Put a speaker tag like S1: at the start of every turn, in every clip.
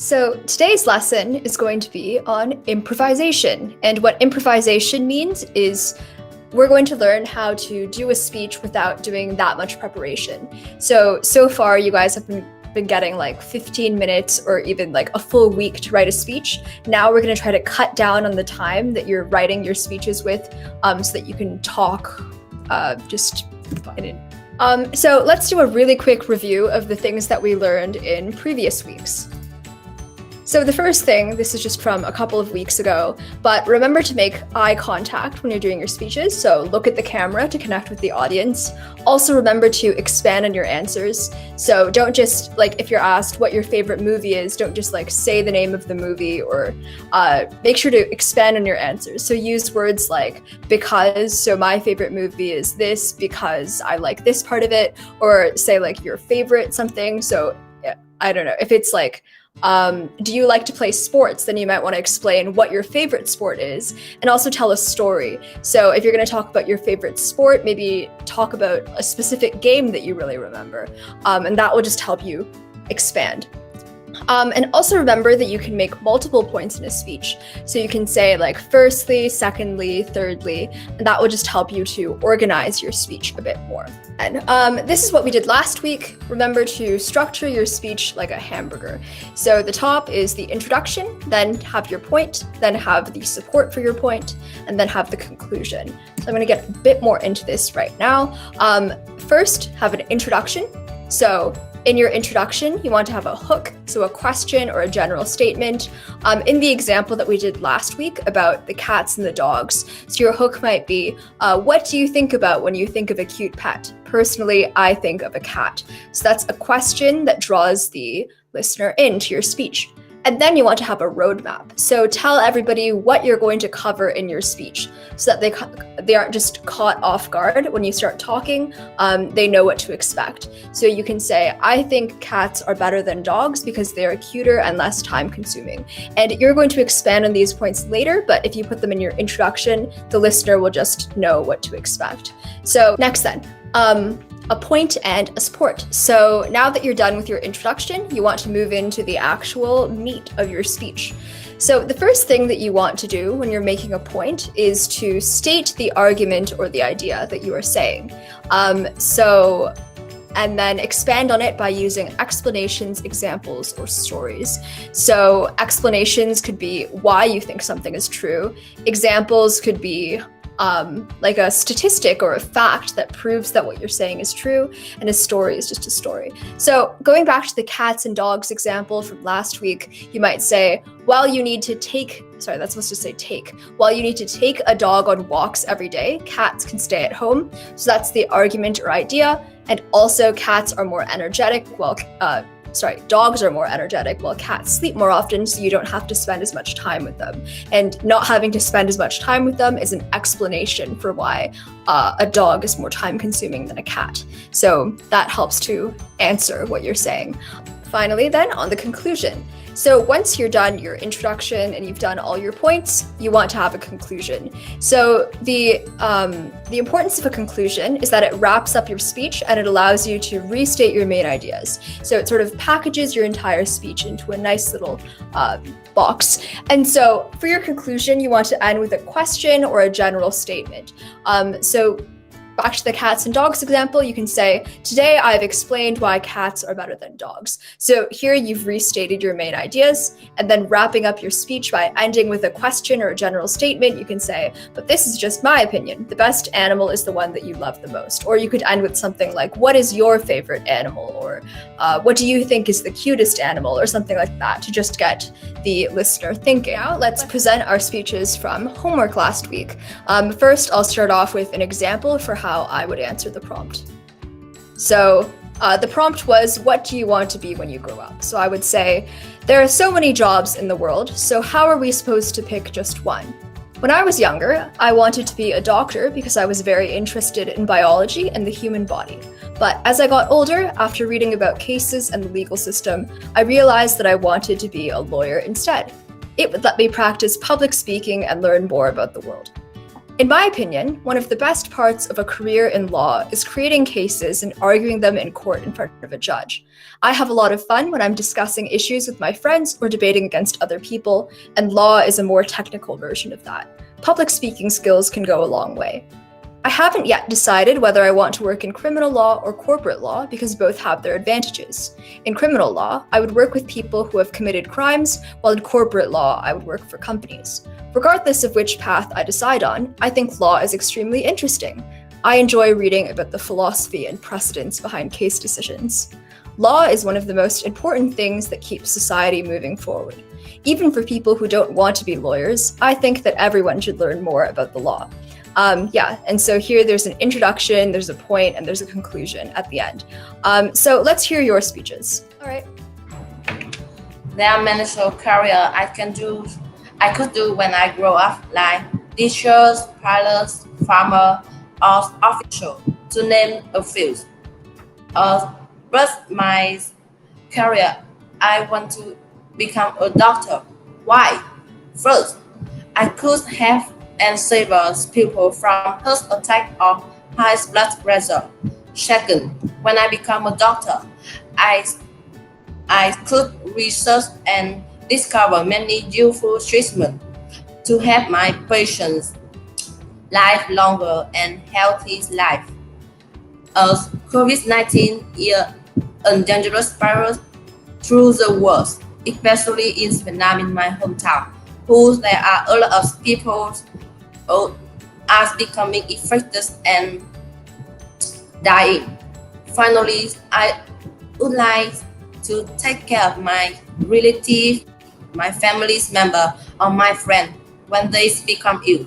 S1: So today's lesson is going to be on improvisation. And what improvisation means is we're going to learn how to do a speech without doing that much preparation. So far you guys have been getting like 15 minutes or even like a full week to write a speech. Now we're going to try to cut down on the time that you're writing your speeches with so that you can talk So let's do a really quick review of the things that we learned in previous weeks. So the first thing, this is just from a couple of weeks ago, but remember to make eye contact when you're doing your speeches. So look at the camera to connect with the audience. Also remember to expand on your answers. So don't just if you're asked what your favorite movie is, don't just say the name of the movie, or make sure to expand on your answers. So use words like because, so my favorite movie is this because I like this part of it, or say your favorite something. So I don't know, if it's do you like to play sports? Then you might want to explain what your favorite sport is and also tell a story. So if you're going to talk about your favorite sport, maybe talk about a specific game that you really remember. And that will just help you expand. And also remember that you can make multiple points in a speech. So you can say firstly, secondly, thirdly, and that will just help you to organize your speech a bit more. And this is what we did last week. Remember to structure your speech like a hamburger. So the top is the introduction, then have your point, then have the support for your point, and then have the conclusion. So I'm going to get a bit more into this right now. First, have an introduction. So in your introduction, you want to have a hook, so a question or a general statement. In the example that we did last week about the cats and the dogs, so your hook might be, what do you think about when you think of a cute pet? Personally, I think of a cat. So that's a question that draws the listener into your speech. And then you want to have a roadmap. So tell everybody what you're going to cover in your speech so that they aren't just caught off guard when you start talking. They know what to expect. So you can say, I think cats are better than dogs because they are cuter and less time consuming. And you're going to expand on these points later, but if you put them in your introduction, the listener will just know what to expect. So next then, a point and a support. So now that you're done with your introduction, you want to move into the actual meat of your speech. So the first thing that you want to do when you're making a point is to state the argument or the idea that you are saying. And then expand on it by using explanations, examples, or stories. So explanations could be why you think something is true. Examples could be a statistic or a fact that proves that what you're saying is true, and a story is just a story. So going back to the cats and dogs example from last week, you might say, while you need to take a dog on walks every day, cats can stay at home. So that's the argument or idea. And also cats are more energetic dogs are more energetic while cats sleep more often, so you don't have to spend as much time with them. And not having to spend as much time with them is an explanation for why a dog is more time consuming than a cat. So that helps to answer what you're saying. Finally, then, on the conclusion. So once you're done your introduction and you've done all your points, you want to have a conclusion. So the importance of a conclusion is that it wraps up your speech and it allows you to restate your main ideas. So it sort of packages your entire speech into a nice little box. And so for your conclusion, you want to end with a question or a general statement. So back to the cats and dogs example, you can say, today I've explained why cats are better than dogs. So here you've restated your main ideas, and then wrapping up your speech by ending with a question or a general statement, you can say, but this is just my opinion. The best animal is the one that you love the most. Or you could end with something like, what is your favorite animal? Or what do you think is the cutest animal? Or something like that to just get the listener thinking. Now let's present our speeches from homework last week. First, I'll start off with an example for how I would answer the prompt. So the prompt was, what do you want to be when you grow up? So I would say, there are so many jobs in the world, so how are we supposed to pick just one? When I was younger, I wanted to be a doctor because I was very interested in biology and the human body. But as I got older, after reading about cases and the legal system, I realized that I wanted to be a lawyer instead. It would let me practice public speaking and learn more about the world. In my opinion, one of the best parts of a career in law is creating cases and arguing them in court in front of a judge. I have a lot of fun when I'm discussing issues with my friends or debating against other people, and law is a more technical version of that. Public speaking skills can go a long way. I haven't yet decided whether I want to work in criminal law or corporate law because both have their advantages. In criminal law, I would work with people who have committed crimes, while in corporate law, I would work for companies. Regardless of which path I decide on, I think law is extremely interesting. I enjoy reading about the philosophy and precedents behind case decisions. Law is one of the most important things that keeps society moving forward. Even for people who don't want to be lawyers, I think that everyone should learn more about the law. And so here there's an introduction, there's a point, and there's a conclusion at the end. So let's hear your speeches. All right.
S2: There are many careers I could do when I grow up, like teachers, pilots, farmer, or official, to name a few. But my career, I want to become a doctor. Why? First, I could have and save people from heart attack or high blood pressure. Second, when I become a doctor, I could research and discover many useful treatments to help my patients live longer and healthy life. As COVID-19 is a dangerous virus through the world, especially in Vietnam, in my hometown, who there are a lot of people are becoming infected and dying. Finally, I would like to take care of my relatives, my family's member, or my friend when they become ill.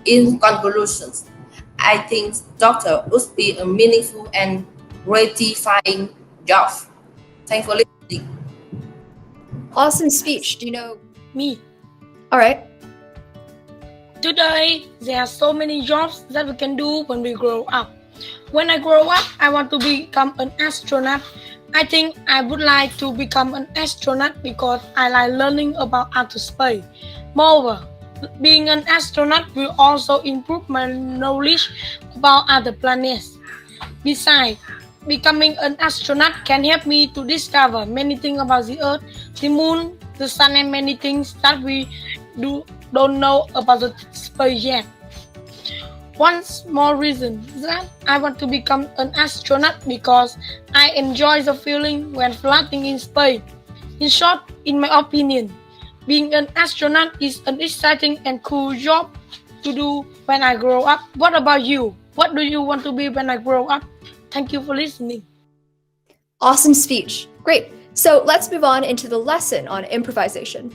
S2: In conclusion, I think doctor would be a meaningful and gratifying job. Thanks for listening.
S1: Awesome speech. Do you know
S3: Me.
S1: All right.
S3: Today, there are so many jobs that we can do when we grow up. When I grow up, I want to become an astronaut. I think I would like to become an astronaut because I like learning about outer space. Moreover, being an astronaut will also improve my knowledge about other planets. Besides, becoming an astronaut can help me to discover many things about the Earth, the Moon, the Sun, and many things that we don't know about the space yet. One small reason that I want to become an astronaut because I enjoy the feeling when floating in space. In short, in my opinion, being an astronaut is an exciting and cool job to do when I grow up. What about you? What do you want to be when I grow up? Thank you for listening.
S1: Awesome speech. Great. So let's move on into the lesson on improvisation.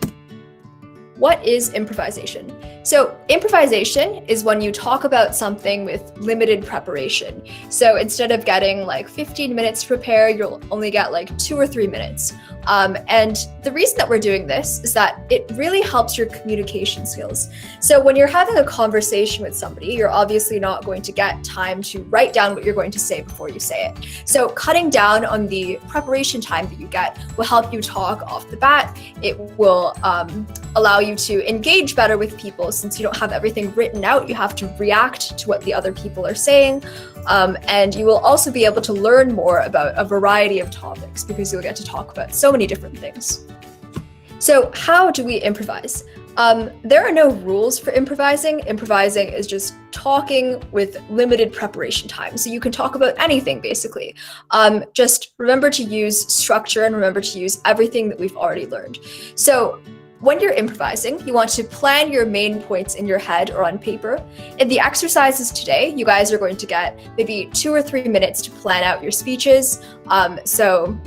S1: What is improvisation? So improvisation is when you talk about something with limited preparation. So instead of getting like 15 minutes to prepare, you'll only get like 2 or 3 minutes. And the reason that we're doing this is that it really helps your communication skills. So when you're having a conversation with somebody, you're obviously not going to get time to write down what you're going to say before you say it. So cutting down on the preparation time that you get will help you talk off the bat. It will allow you to engage better with people since you don't have everything written out. You have to react to what the other people are saying. And you will also be able to learn more about a variety of topics because you'll get to talk about so many different things. So how do we improvise? There are no rules for improvising. Improvising is just talking with limited preparation time. So you can talk about anything, basically. Just remember to use structure and remember to use everything that we've already learned. So when you're improvising, you want to plan your main points in your head or on paper. In the exercises today, you guys are going to get maybe 2 or 3 minutes to plan out your speeches. So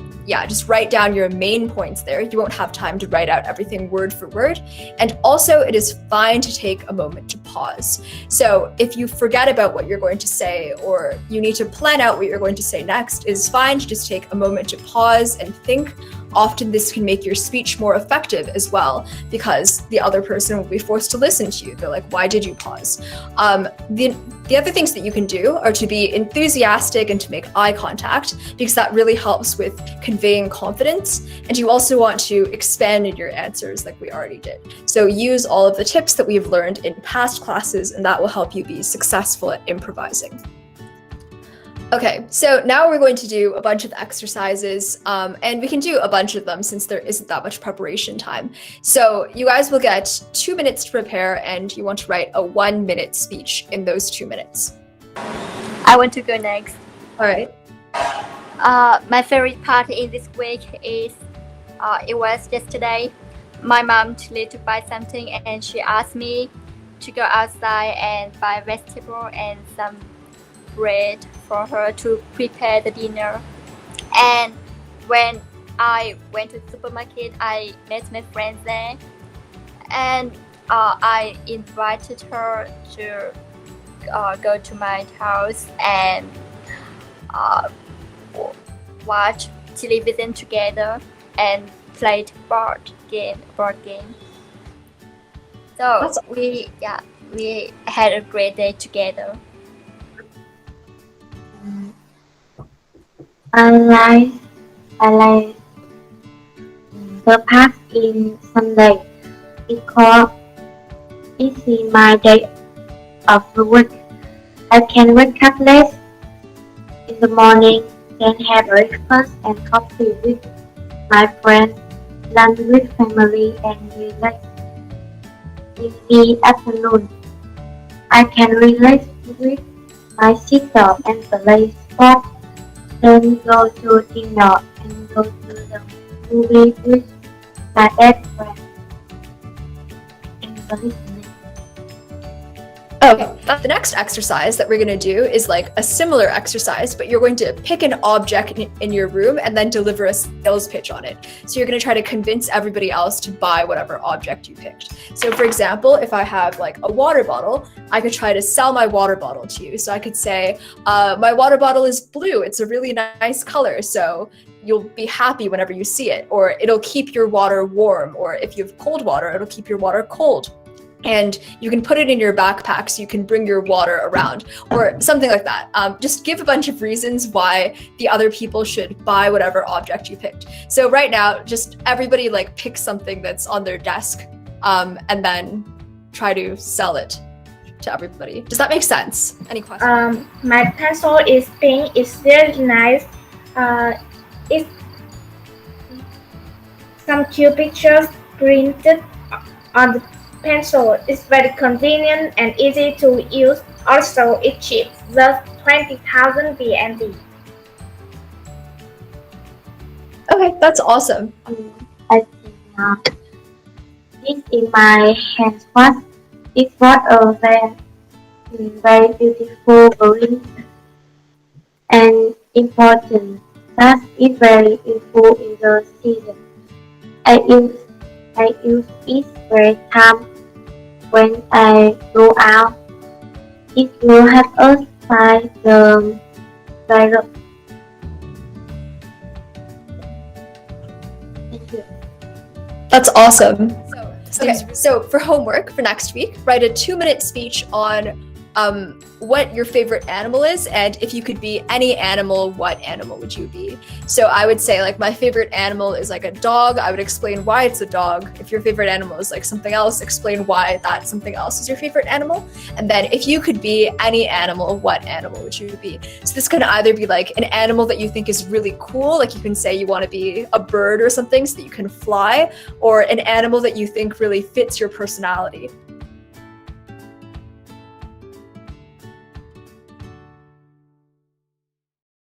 S1: just write down your main points there. You won't have time to write out everything word for word. And also, it is fine to take a moment to pause. So if you forget about what you're going to say or you need to plan out what you're going to say next, it is fine to just take a moment to pause and think. often this can make your speech more effective as well, because the other person will be forced to listen to you. They're like, why did you pause? The other things that you can do are to be enthusiastic and to make eye contact, because that really helps with conveying confidence. And you also want to expand in your answers like we already did. So use all of the tips that we've learned in past classes, and that will help you be successful at improvising. Okay, so now we're going to do a bunch of exercises, and we can do a bunch of them since there isn't that much preparation time. So you guys will get 2 minutes to prepare, and you want to write a 1-minute speech in those 2 minutes.
S4: I want to go next.
S1: All right.
S4: My favorite part in this week is, it was yesterday. My mom needed to buy something, and she asked me to go outside and buy vegetable and some bread for her to prepare the dinner. And when I went to the supermarket, I met my friends there, and I invited her to go to my house and watch television together and played board game. So we had a great day together.
S5: I like the park in Sunday because it's my day of the week. I can wake up late in the morning, then have breakfast and coffee with my friends, lunch with family, and relax. In the afternoon, I can relax with my sister and play sports. Then go to dinner and go to the movie with my best friend and listening.
S1: Okay, the next exercise that we're going to do is like a similar exercise, but you're going to pick an object in your room and then deliver a sales pitch on it. So you're going to try to convince everybody else to buy whatever object you picked. So for example, if I have like a water bottle, I could try to sell my water bottle to you. So I could say, my water bottle is blue. It's a really nice color. So you'll be happy whenever you see it, or it'll keep your water warm. Or if you have cold water, it'll keep your water cold. And you can put it in your backpack so you can bring your water around, or something like that. Just give a bunch of reasons why the other people should buy whatever object you picked. So right now, just everybody like pick something that's on their desk, and then try to sell it to everybody. Does that make sense? Any questions?
S6: My pencil is pink. It's very nice. It's some cute pictures printed on the pencil. Is very convenient and easy to use. Also, it's cheap, just 20,000 VND.
S1: Okay, that's awesome.
S5: I think this in my hands was it was a very beautiful, green and important. That is very useful in the season. I use it every time when I go out. It will help us find the virus. Thank you.
S1: That's awesome. Okay, so for homework for next week, write a 2-minute speech on what your favorite animal is, and if you could be any animal, what animal would you be? So I would say like my favorite animal is like a dog. I would explain why it's a dog. If your favorite animal is like something else, explain why that something else is your favorite animal. And then if you could be any animal, what animal would you be? So this can either be like an animal that you think is really cool, like you can say you want to be a bird or something so that you can fly, or an animal that you think really fits your personality.